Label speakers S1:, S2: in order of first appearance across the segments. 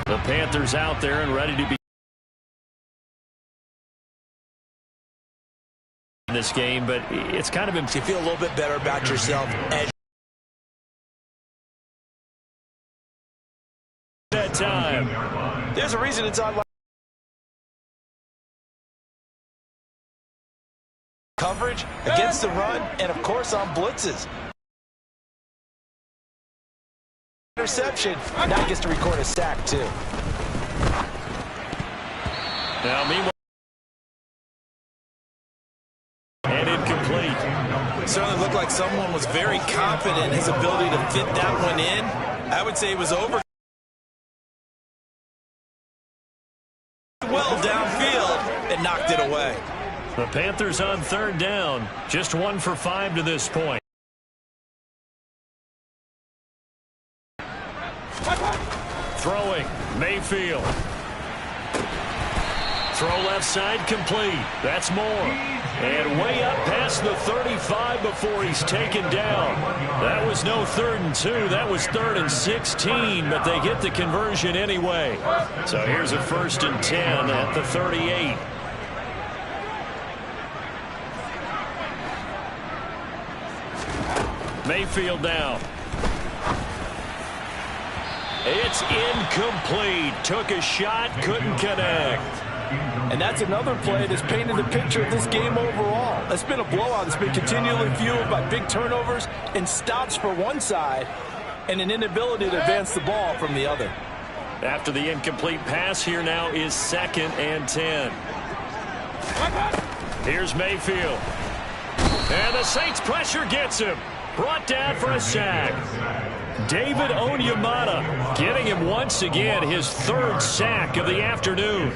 S1: The Panthers out there and ready to be in this game, but it's kind of been.
S2: You feel a little bit better about yourself as
S1: that time.
S2: There's a reason it's on coverage against the run and, of course, on blitzes. Interception. Now he gets to record a sack, too.
S1: Now, meanwhile, and incomplete.
S2: It certainly looked like someone was very confident in his ability to fit that one in. I would say it was over. Well downfield and knocked it away.
S1: The Panthers on third down. Just 1 for 5 to this point. Throwing, Mayfield. Throw left side complete. That's more. And way up past the 35 before he's taken down. That was no 3rd and 2. That was 3rd and 16, but they get the conversion anyway. So here's a 1st and 10 at the 38. Mayfield now. It's incomplete. Took a shot, couldn't connect.
S2: And that's another play that's painted the picture of this game overall. It's been a blowout that's been continually fueled by big turnovers and stops for one side and an inability to advance the ball from the other.
S1: After the incomplete pass, here now is 2nd and 10. Here's Mayfield. And the Saints pressure gets him. Brought down for a sack. David Onyemata getting him once again his 3rd sack of the afternoon.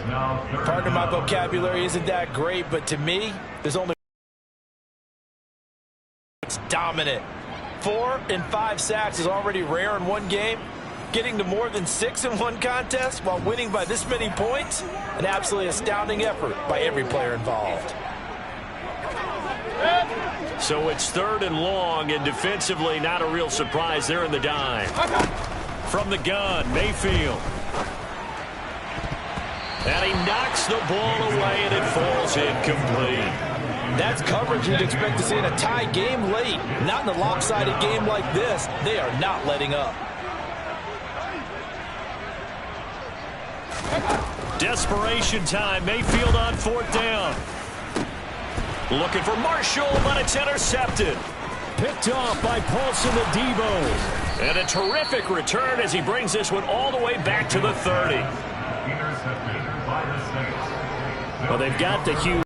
S2: Pardon my vocabulary isn't that great, but to me, there's only it's dominant. 4 and 5 sacks is already rare in one game. Getting to more than 6 in one contest while winning by this many points, an absolutely astounding effort by every player involved.
S1: So it's 3rd and long, and defensively not a real surprise. They're in the dime. From the gun, Mayfield. And he knocks the ball away, and it falls incomplete.
S2: That's coverage you'd expect to see in a tie game late. Not in a lopsided game like this. They are not letting up.
S1: Desperation time. Mayfield on 4th down. Looking for Marshall, but it's intercepted. Picked off by Paulson Adebo. And a terrific return as he brings this one all the way back to the 30. Well, they've got the huge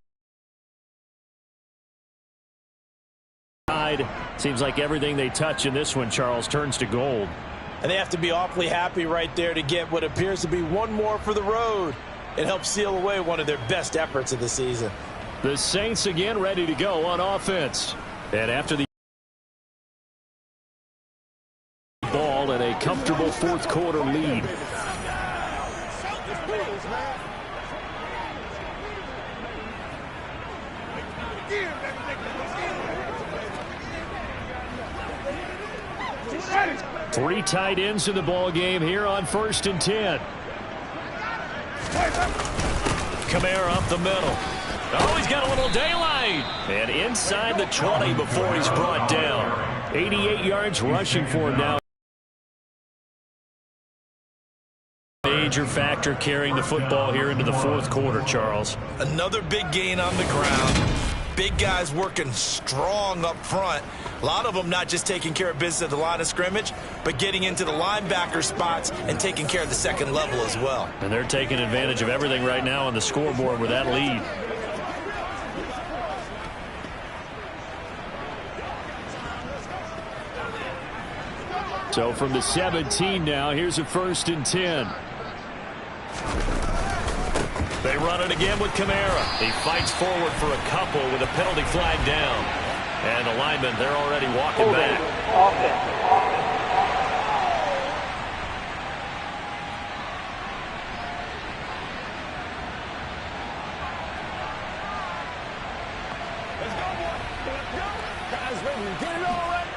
S1: side. Seems like everything they touch in this one, Charles, turns to gold.
S2: And they have to be awfully happy right there to get what appears to be one more for the road. It helps seal away one of their best efforts of the season.
S1: The Saints again ready to go on offense. And after the ball and a comfortable 4th quarter lead. Three tight ends in the ball game here on 1st and 10. Kamara up the middle. Oh, he's got a little daylight. And inside the 20 before he's brought down. 88 yards rushing for him now. Major factor carrying the football here into the 4th quarter, Charles.
S2: Another big gain on the ground. Big guys working strong up front. A lot of them not just taking care of business at the line of scrimmage, but getting into the linebacker spots and taking care of the second level as well.
S1: And they're taking advantage of everything right now on the scoreboard with that lead. So from the 17 now, here's a 1st and 10. They run it again with Kamara. He fights forward for a couple with a penalty flag down. And the linemen, they're already walking back.
S3: Guys ready to get it all right?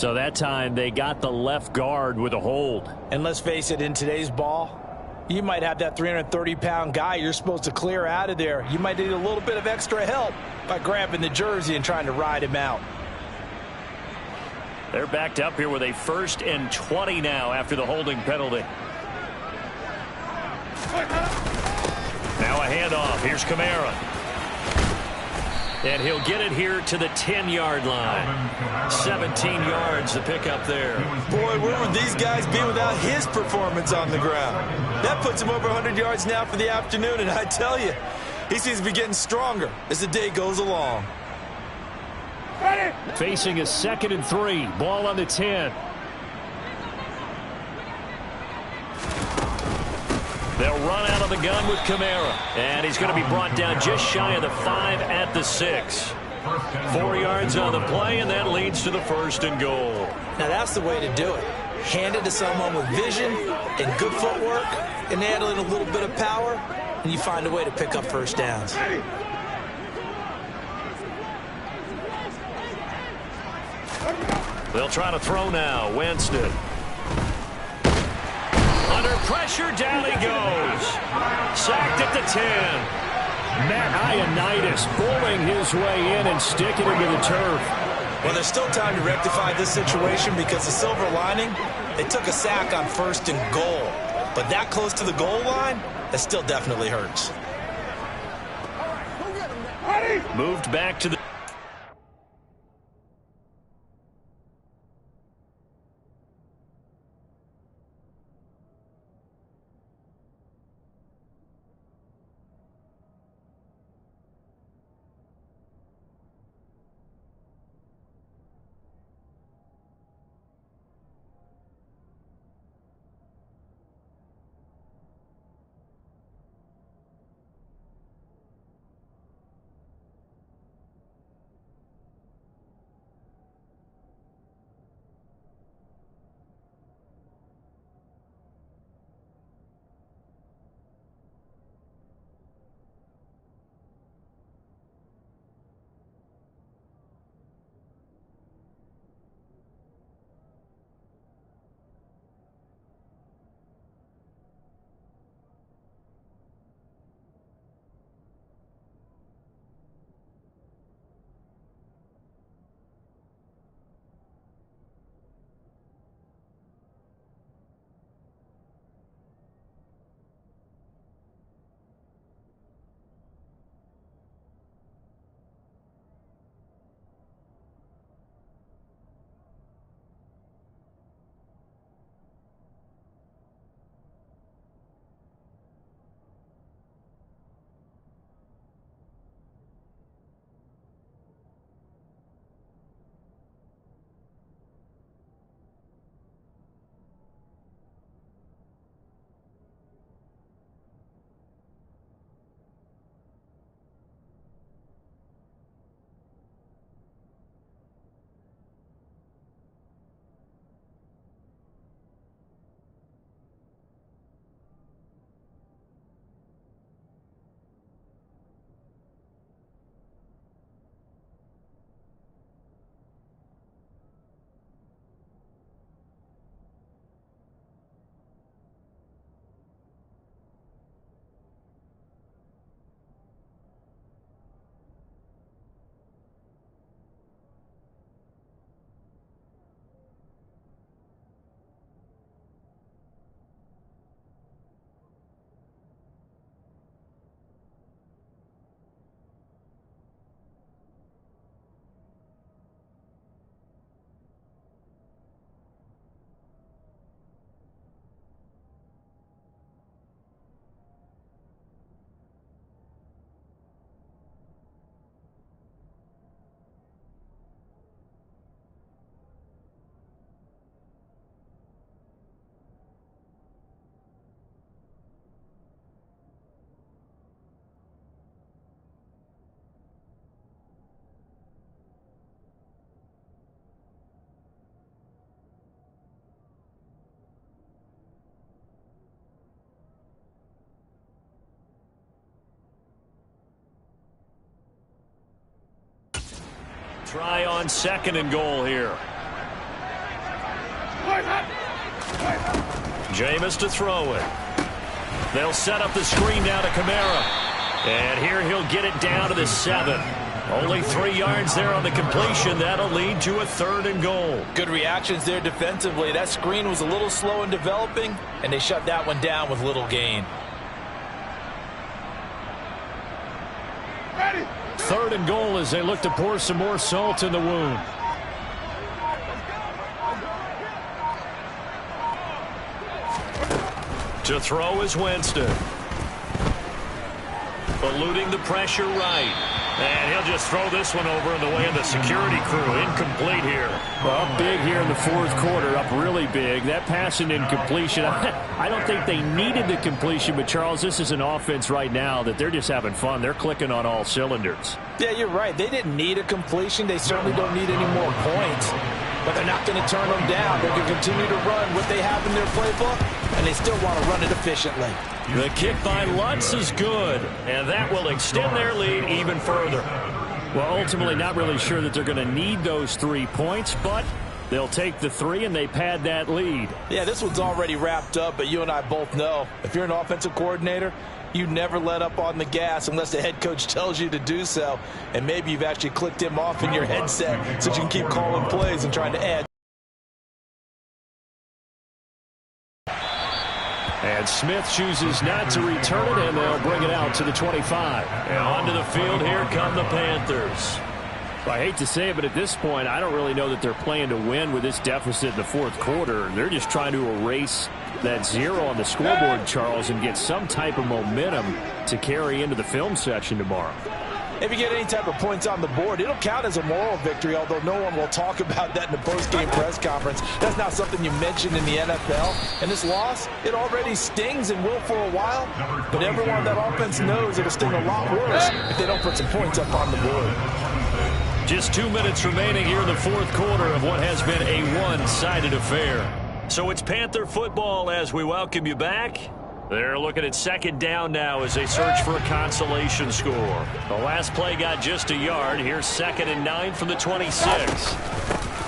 S1: So that time they got the left guard with a hold.
S2: And let's face it, in today's ball, you might have that 330-pound guy you're supposed to clear out of there. You might need a little bit of extra help by grabbing the jersey and trying to ride him out.
S1: They're backed up here with a 1st and 20 now after the holding penalty. Now a handoff. Here's Kamara. And he'll get it here to the 10-yard line. 17 yards to pick up there.
S2: Boy, where would these guys be without his performance on the ground? That puts him over 100 yards now for the afternoon, and I tell you, he seems to be getting stronger as the day goes along.
S1: Facing a 2nd and 3. Ball on the 10. They'll run out of the gun with Kamara. And he's going to be brought down just shy of the 5 at the 6. 4 yards on the play, and that leads to the 1st and goal.
S2: Now that's the way to do it. Hand it to someone with vision and good footwork, and add in a little bit of power, and you find a way to pick up first downs.
S1: They'll try to throw now. Winston. Under pressure, down he goes. Sacked at the 10. Matt Ioannidis pulling his way in and sticking him to the turf.
S2: Well, there's still time to rectify this situation because the silver lining, they took a sack on 1st and goal. But that close to the goal line, that still definitely hurts.
S1: Moved back to the... Try on 2nd and goal here. Jameis to throw it. They'll set up the screen now to Kamara. And here he'll get it down to the 7. Only 3 yards there on the completion. That'll lead to a 3rd and goal.
S2: Good reactions there defensively. That screen was a little slow in developing, and they shut that one down with little gain.
S1: 3rd and goal as they look to pour some more salt in the wound. To throw is Winston. Eluding the pressure right. And he'll just throw this one over in the way of the security crew. Incomplete here.
S4: Well, up big here in the 4th quarter, up really big. That pass and incompletion, I don't think they needed the completion, but Charles, this is an offense right now that they're just having fun. They're clicking on all cylinders.
S2: Yeah, you're right. They didn't need a completion. They certainly don't need any more points. But they're not going to turn them down. They're going to continue to run what they have in their playbook, and they still want to run it efficiently.
S1: The kick by Lutz is good, and that will extend their lead even further.
S4: Well, ultimately not really sure that they're going to need those 3 points, but they'll take the 3 and they pad that lead.
S2: Yeah, this one's already wrapped up, but you and I both know if you're an offensive coordinator, you never let up on the gas unless the head coach tells you to do so. And maybe you've actually clicked him off in your headset so you can keep calling plays and trying to add.
S4: And Smith chooses not to return it, and they'll bring it out to the 25.
S1: And onto the field here come the Panthers.
S4: I hate to say it, but at this point, I don't really know that they're playing to win with this deficit in the 4th quarter. They're just trying to erase that 0 on the scoreboard, Charles, and get some type of momentum to carry into the film section tomorrow.
S2: If you get any type of points on the board, it'll count as a moral victory, although no one will talk about that in the post-game press conference. That's not something you mentioned in the NFL. And this loss, it already stings and will for a while, but everyone on that offense knows it'll sting a lot worse if they don't put some points up on the board.
S1: Just 2 minutes remaining here in the 4th quarter of what has been a one-sided affair. So it's Panther football as we welcome you back. They're looking at 2nd down now as they search for a consolation score. The last play got just a yard. Here's 2nd and 9 from the 26.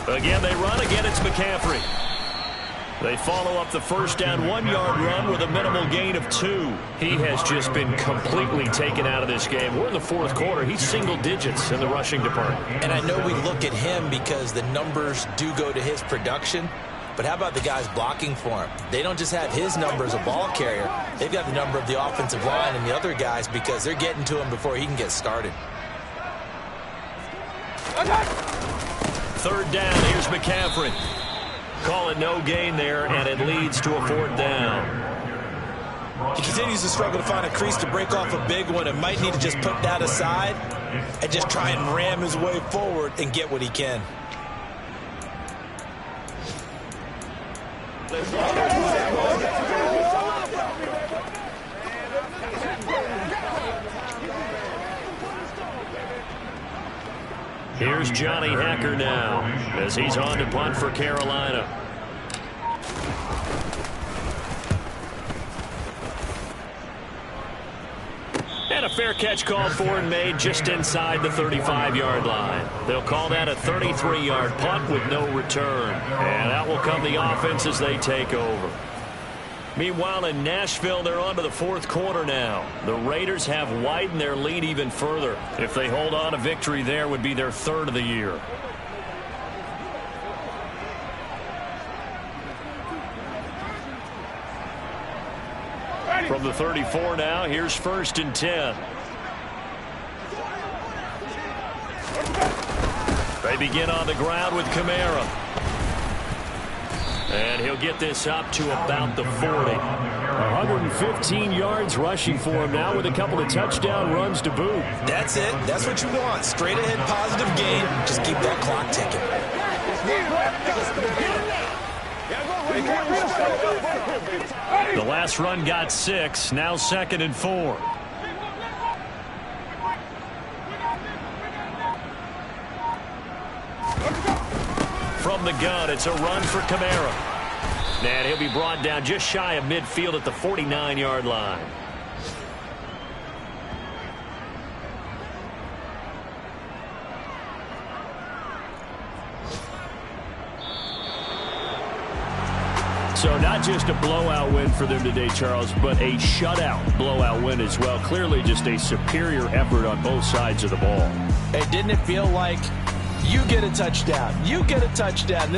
S1: Again, they run. Again, it's McCaffrey. They follow up the 1st down 1-yard run with a minimal gain of 2. He has just been completely taken out of this game. We're in the 4th quarter. He's single digits in the rushing department.
S2: And I know we look at him because the numbers do go to his production. But how about the guys blocking for him? They don't just have his number as a ball carrier. They've got the number of the offensive line and the other guys because they're getting to him before he can get started.
S1: 3rd down. Here's McCaffrey. Call it no gain there, and it leads to a 4th down.
S2: He continues to struggle to find a crease to break off a big one and might need to just put that aside and just try and ram his way forward and get what he can.
S1: Here's Johnny Hacker now as he's on to punt for Carolina. And a fair catch called for and made just inside the 35-yard line. They'll call that a 33-yard punt with no return. And out will come the offense as they take over. Meanwhile, in Nashville, they're on to the 4th quarter now. The Raiders have widened their lead even further. If they hold on, a victory there would be their 3rd of the year. From the 34 now, here's 1st and 10. They begin on the ground with Kamara. And he'll get this up to about the 40.
S4: 115 yards rushing for him now with a couple of touchdown runs to boot.
S2: That's it. That's what you want. Straight ahead positive gain. Just keep that clock ticking.
S1: The last run got 6. Now 2nd and 4. From the gun, it's a run for Kamara. And he'll be brought down just shy of midfield at the 49-yard line.
S4: So not just a blowout win for them today, Charles, but a shutout blowout win as well. Clearly just a superior effort on both sides of the ball.
S2: Hey, didn't it feel like you get a touchdown, you get a touchdown,